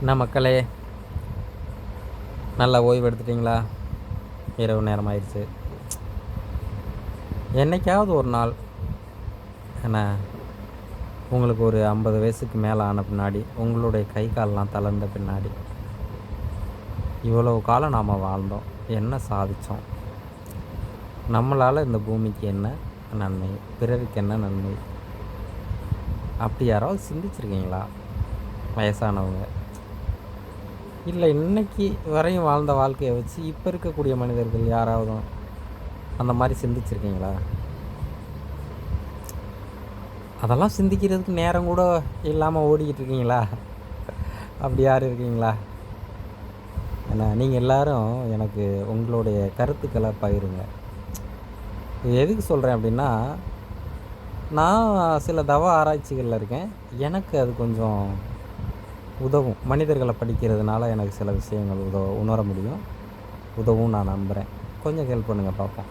என்ன மக்களே, நல்லா ஓய்வு எடுத்துட்டிங்களா? இரவு நேரம் ஆயிடுச்சு. என்னைக்காவது ஒரு நாள் என்ன, உங்களுக்கு ஒரு 50 வயசுக்கு மேலே ஆன பின்னாடி, உங்களுடைய கை கால்லாம் தளர்ந்த பின்னாடி, இவ்வளவு காலம் நாம் வாழ்ந்தோம், என்ன சாதித்தோம், நம்மளால் இந்த பூமிக்கு என்ன நன்மை, பிறருக்கு என்ன நன்மை, அப்படி யாராவது சிந்திச்சிருக்கீங்களா? வயசானவங்க இல்லை, இன்னைக்கு வரையும் வாழ்ந்த வாழ்க்கையை வச்சு இப்போ இருக்கக்கூடிய மனிதர்கள் யாராவதும் அந்த மாதிரி சிந்திச்சிருக்கீங்களா? அதெல்லாம் சிந்திக்கிறதுக்கு நேரம் கூட இல்லாமல் ஓடிக்கிட்டு இருக்கீங்களா? அப்படி யார் இருக்கீங்களா? ஏன்னா நீங்கள் எல்லோரும் எனக்கு உங்களுடைய கருத்துக்களை பகிருங்க. இது எதுக்கு சொல்கிறேன் அப்படின்னா, நான் சில தவ ஆராய்ச்சிகளில் இருக்கேன். எனக்கு அது கொஞ்சம் உதவும். மனிதர்களை படிக்கிறதுனால எனக்கு சில விஷயங்கள் உணர முடியும், உதவும் நான் நம்புகிறேன். கொஞ்சம் ஹெல்ப் பண்ணுங்கள் பார்ப்போம்.